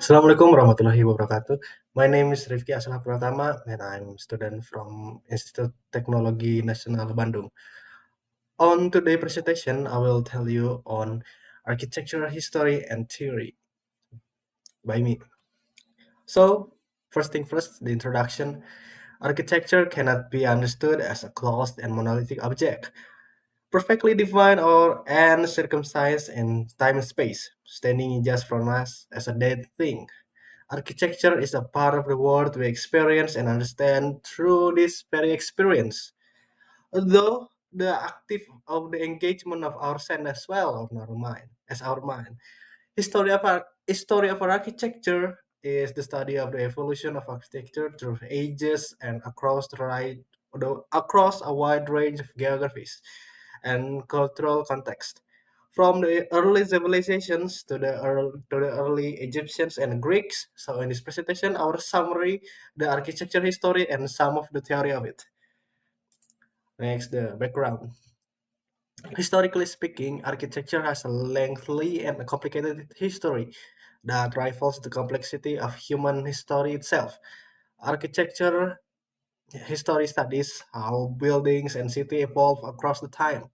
Assalamualaikum warahmatullahi wabarakatuh. My name is Rifki Aslah Pratama and I'm student from Institut Teknologi Nasional Bandung. On today's presentation, I will tell you on architectural history and theory by me. So, first thing first, the introduction. Architecture cannot be understood as a closed and monolithic object, perfectly defined or and circumcised in time and space, standing just from us as a dead thing. Architecture is a part of the world we experience and understand through this very experience. Although the active of the engagement of our sense as well of our mind, as our mind. History of our architecture is the study of the evolution of architecture through ages and across a wide range of geographies and cultural context. From the early civilizations to the early Egyptians and Greeks. So in this presentation, our summary, the architecture history and some of the theory of it. Next, the background. Historically speaking, architecture has a lengthy and complicated history that rivals the complexity of human history itself. Architecture history studies how buildings and cities evolve across the time,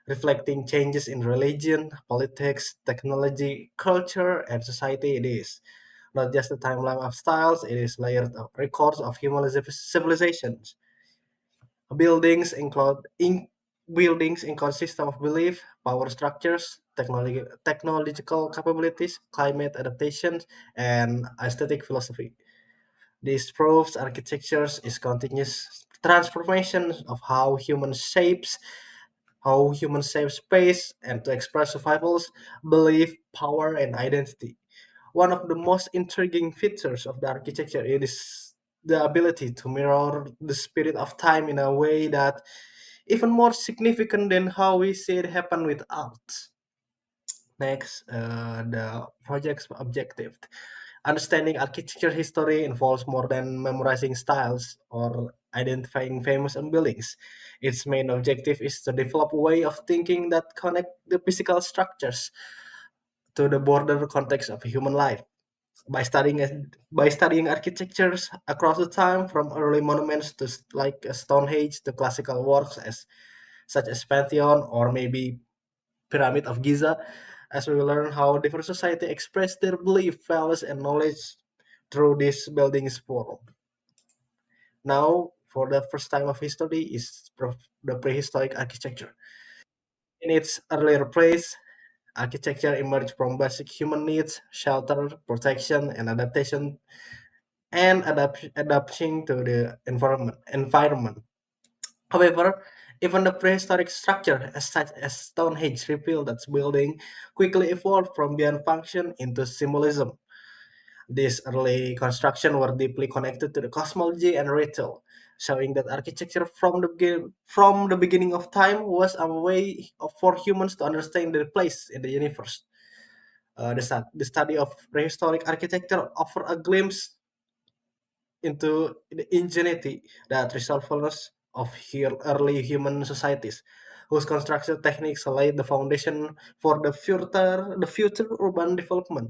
reflecting changes in religion, politics, technology, culture, and society. It is not just a timeline of styles, it is layered of records of human civilizations. Buildings include system of belief, power structures, technological capabilities, climate adaptations, and aesthetic philosophy. This proves architecture is continuous transformation of how humans shape space and to express survivals, belief, power, and identity. One of the most intriguing features of the architecture is the ability to mirror the spirit of time in a way that even more significant than how we see it happen with art. Next, the project's objective. Understanding architecture history involves more than memorizing styles or identifying famous buildings. Its main objective is to develop a way of thinking that connect the physical structures to the broader context of human life. By studying architectures across the time, from early monuments to Stonehenge to classical works as such as Pantheon or maybe Pyramid of Giza, as we learn how different society express their belief, values, and knowledge through this buildings form. Now, for the first time of history is the prehistoric architecture. In its earlier phase, architecture emerged from basic human needs, shelter, protection, and adapting to the environment. However, even the prehistoric structure, as such as Stonehenge, revealed that building quickly evolved from beyond function into symbolism. These early constructions were deeply connected to the cosmology and ritual, showing that architecture from the beginning of time was a way for humans to understand their place in the universe. The study of prehistoric architecture offer a glimpse into the ingenuity that resourcefulness of early human societies, whose construction techniques laid the foundation for the future urban development.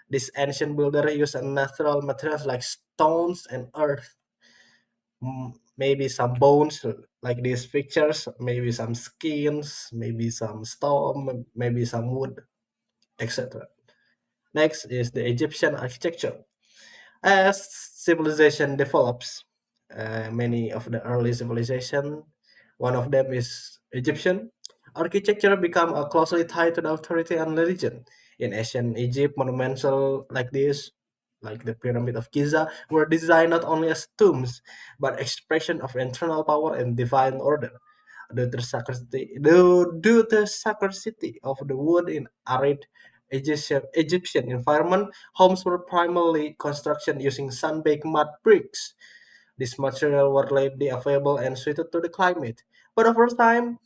This ancient builder used natural materials like stones and earth, maybe some bones like these pictures, maybe some skins, maybe some stone, maybe some wood, etc. Next is the Egyptian architecture. As civilization develops, many of the early civilization, one of them is Egyptian, architecture become closely tied to the authority and religion. In ancient Egypt, monumental like this, like the Pyramid of Giza, were designed not only as tombs, but expression of internal power and divine order. Due to scarcity of the wood in arid Egyptian environment, homes were primarily construction using sun-baked mud bricks. These materials were readily available and suited to the climate. But over time,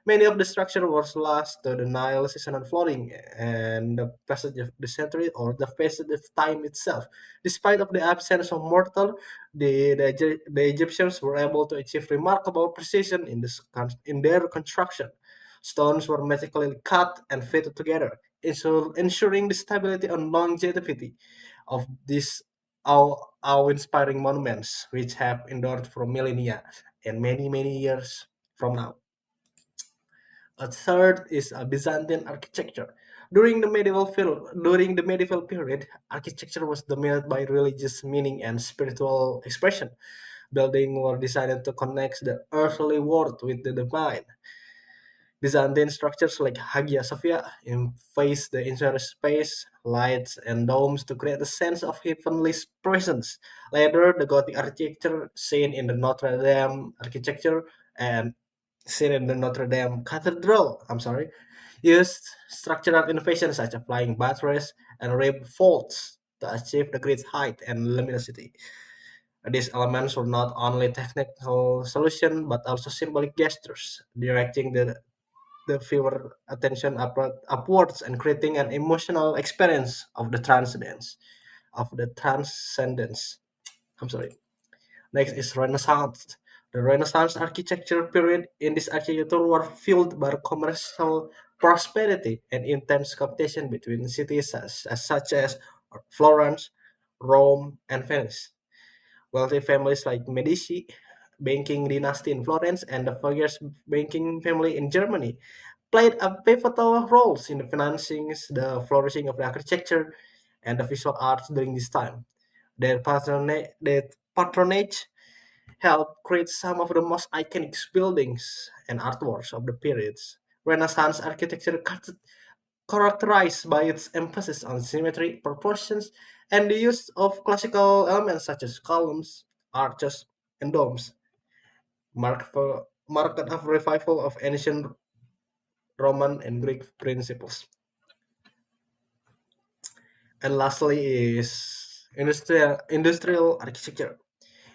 many of the structure was lost to the Nile seasonal flooding and the passage of the century or the passage of time itself. Despite of the absence of mortar, the Egyptians were able to achieve remarkable precision in their construction. Stones were mechanically cut and fitted together, ensuring the stability and longevity of these awe-inspiring monuments, which have endured for millennia and many, many years from now. A third is a Byzantine architecture. During the medieval period, architecture was dominated by religious meaning and spiritual expression. Buildings were designed to connect the earthly world with the divine. Byzantine structures like Hagia Sophia emphasize the interior space, lights, and domes to create a sense of heavenly presence. Later, the Gothic architecture seen in the Notre Dame architecture and seen in the Notre Dame Cathedral, used structural innovations such as flying buttress and rib vaults to achieve the great height and luminosity. These elements were not only technical solutions but also symbolic gestures, directing the viewer attention upwards and creating an emotional experience of the transcendence. I'm sorry. Next is Renaissance. The Renaissance architecture period in this architecture were filled by commercial prosperity and intense competition between cities such as Florence, Rome, and Venice. Wealthy families like Medici, banking dynasty in Florence, and the Fugger's banking family in Germany played a pivotal roles in the financing, the flourishing of the architecture, and the visual arts during this time. Their patronage helped create some of the most iconic buildings and artworks of the periods. Renaissance architecture characterized by its emphasis on symmetry, proportions, and the use of classical elements such as columns, arches, and domes, marked a revival of ancient Roman and Greek principles. And lastly is industrial architecture.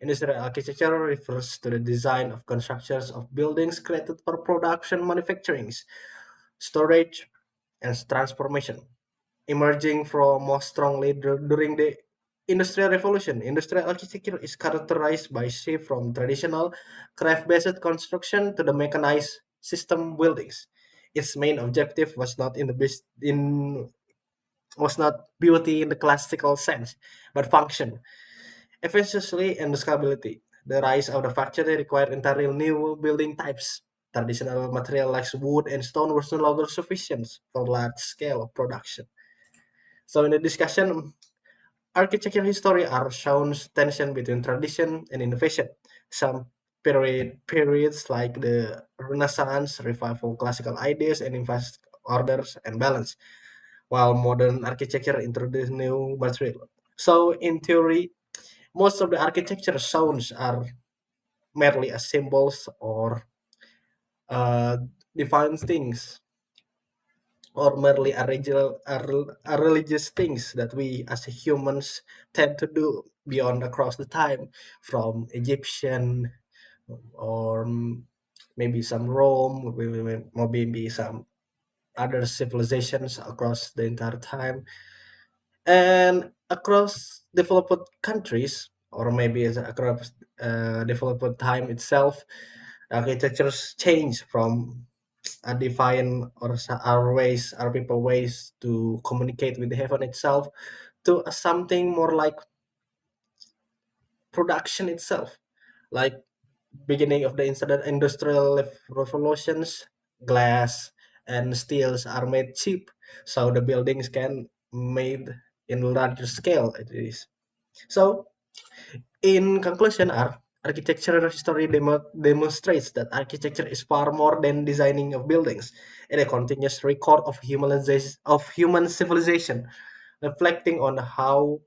Industrial architecture refers to the design of constructions of buildings created for production, manufacturing, storage, and transformation. Emerging from most strongly during the Industrial Revolution, industrial architecture is characterized by shift from traditional craft-based construction to the mechanized system buildings. Its main objective was not beauty in the classical sense, but function, efficiency, and scalability. The rise of the factory required entirely new building types. Traditional material like wood and stone was no longer sufficient for large-scale production. So in the discussion, architecture history are shown tension between tradition and innovation. Some periods like the Renaissance revival classical ideas and invest orders and balance, while modern architecture introduced new material. So in theory, most of the architecture zones are merely as symbols or uh, define things, or merely a religious things that we as humans tend to do beyond across the time, from Egyptian or maybe some Rome, maybe some other civilizations across the entire time. And across developed countries, or maybe across developed time itself, architectures change from a define or our people ways to communicate with the heaven itself to something more like production itself, like beginning of the industrial revolutions. Glass and steels are made cheap, so the buildings can made in larger scale it is. So in conclusion, architectural history demonstrates that architecture is far more than designing of buildings. It is a continuous record of human civilization, reflecting on how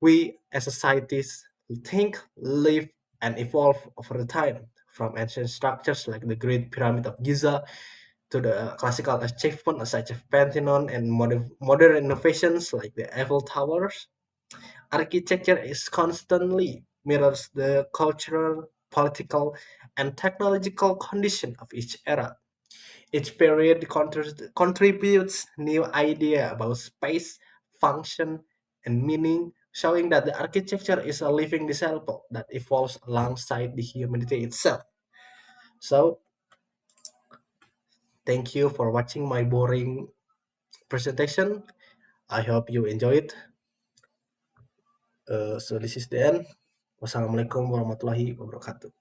we as societies think, live, and evolve over the time. From ancient structures like the Great Pyramid of Giza to the classical achievements such as Pantheon and modern innovations like the Eiffel Towers, architecture is constantly mirrors the cultural, political, and technological condition of each era. Each period contributes new idea about space, function, and meaning, showing that the architecture is a living disciple that evolves alongside the humanity itself. So, thank you for watching my boring presentation. I hope you enjoy it. So this is the end. Wassalamualaikum warahmatullahi wabarakatuh.